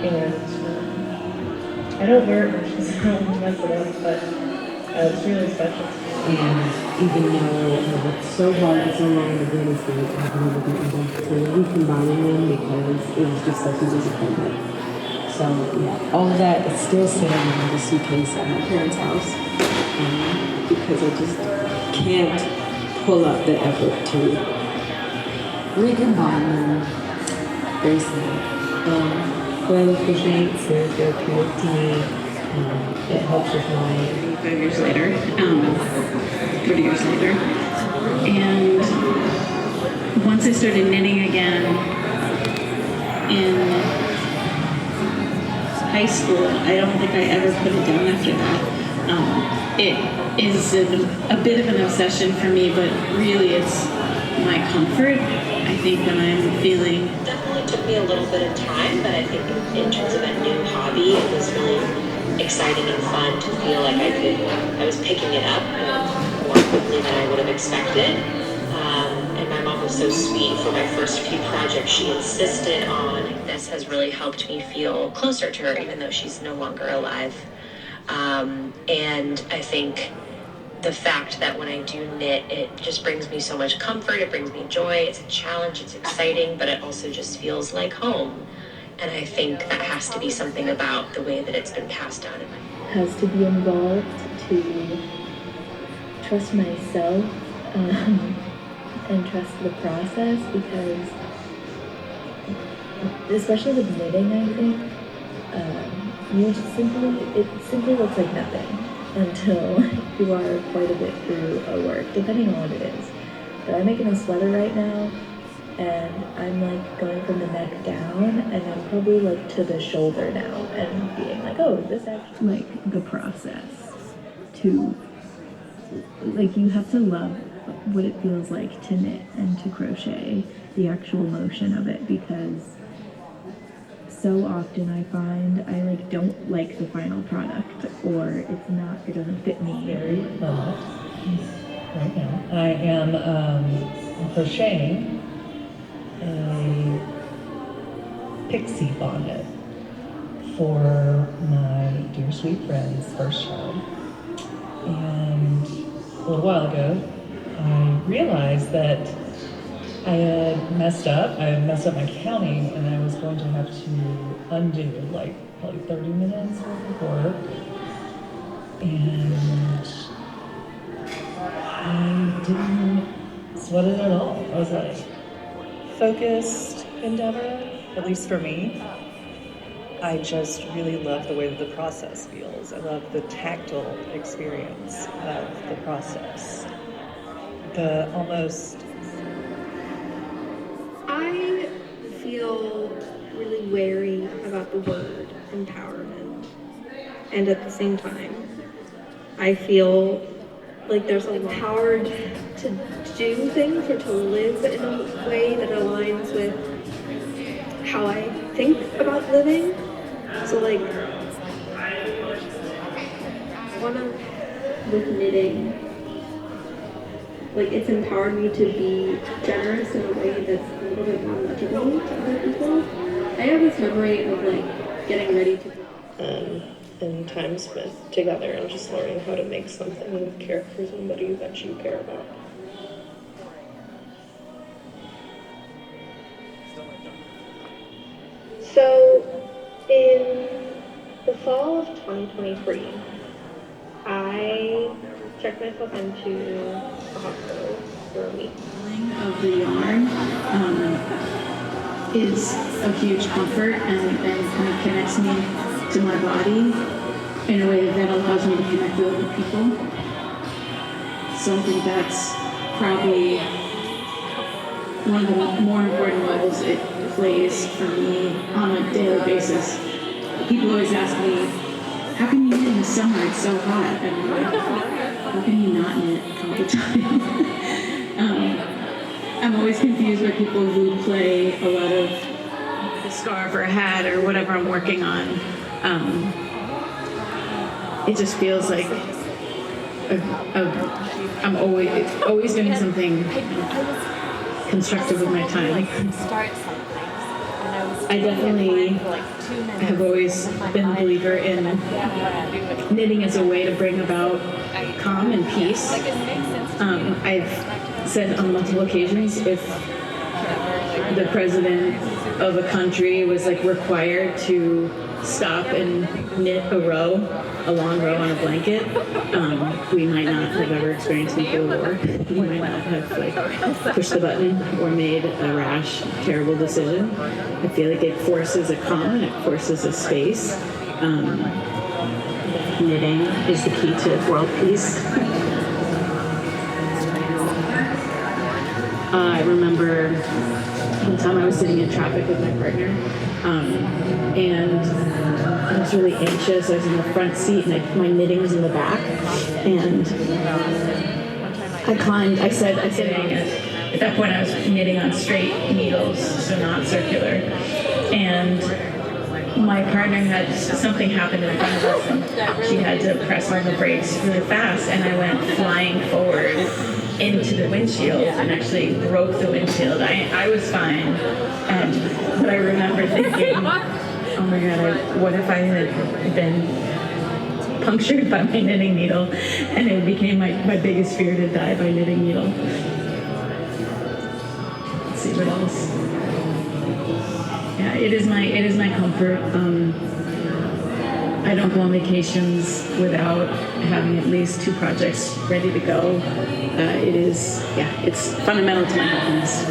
and I don't wear it much because I don't want to mess it up, but it's really special. And even though it's so hard and so long to really see, I've never been able to recombine them because it was just such a disappointment. So yeah, all of that is still sitting in the suitcase at my parents' house because I just can't pull up the effort to recombine them. Very sad. But I love crocheting. It's very therapeutic to me. It helps with my 5 years later, 30 years later, and once I started knitting again in high school, I don't think I ever put it down after that. It is a bit of an obsession for me, but really it's my comfort. I think when I'm feeling... Definitely took me a little bit of time, but I think in terms of a new hobby, it was really exciting and fun to feel like I was picking it up more quickly than I would have expected. And my mom was so sweet for my first few projects. She insisted on this has really helped me feel closer to her, even though she's no longer alive. And I think the fact that when I do knit, it just brings me so much comfort, it brings me joy, it's a challenge, it's exciting, but it also just feels like home. And I think that has to be something about the way that it's been passed down in my life. Has to be involved to trust myself and trust the process, because especially with knitting, I think it simply looks like nothing until you are quite a bit through a work, depending on what it is. But I'm making a sweater right now, and I'm like going from the neck down, and I'm probably like to the shoulder now, and being like, oh, this actually, like, the process to, like, you have to love what it feels like to knit and to crochet, the actual motion of it, because so often I find I like don't like the final product, or it doesn't fit me. Very well right now. I am crocheting a pixie bonnet for my dear sweet friend's first child. And a little while ago, I realized that I had messed up. I had messed up my counting, and I was going to have to undo like probably 30 minutes worth of work. And I didn't sweat it at all. I was like, focused endeavor, at least for me. I just really love the way that the process feels. I love the tactile experience of the process. The almost... I feel really wary about the word empowerment. And at the same time, I feel like there's a power to do things or to live in a way that aligns with how I think about living. So like, with knitting, like it's empowered me to be generous in a way that's a little bit more legible to other people. I have this memory of like getting ready to and time spent together and just learning how to make something and care for somebody that you care about. So in the fall of 2023, I checked myself into a hospital for a week. Of the yarn is a huge comfort and kind of connects me to my body in a way that allows me to connect with other people. So I think that's probably one of the more important roles it plays for me on a daily basis. People always ask me, how can you knit in the summer? It's so hot. And I'm like, how can you not knit all the time? I'm always confused by people who play a lot of the scarf or a hat or whatever I'm working on. It just feels like I'm always doing something constructive with my time. Start something, and I was I definitely have always been a believer in knitting as a way to bring about calm and peace. I've said on multiple occasions, if the president of a country was like required to stop and knit a long row on a blanket, we might not have ever experienced nuclear war. We might not have like pushed the button or made a rash, terrible decision. I feel like it forces a calm and it forces a space. Knitting is the key to world peace. I remember one time I was sitting in traffic with my partner, and I was really anxious. I was in the front seat, and my knitting was in the back. And I said, at that point I was knitting on straight needles, so not circular. And my partner had something happen in front of us, and she had to press on the brakes really fast, and I went flying forward into the windshield and actually broke the windshield. I was fine, but I remember thinking, oh my god, what if I had been punctured by my knitting needle, and it became my biggest fear to die by knitting needle. Let's see what else. Yeah, it is my comfort. I don't go on vacations without having at least 2 projects ready to go. It's fundamental to my happiness.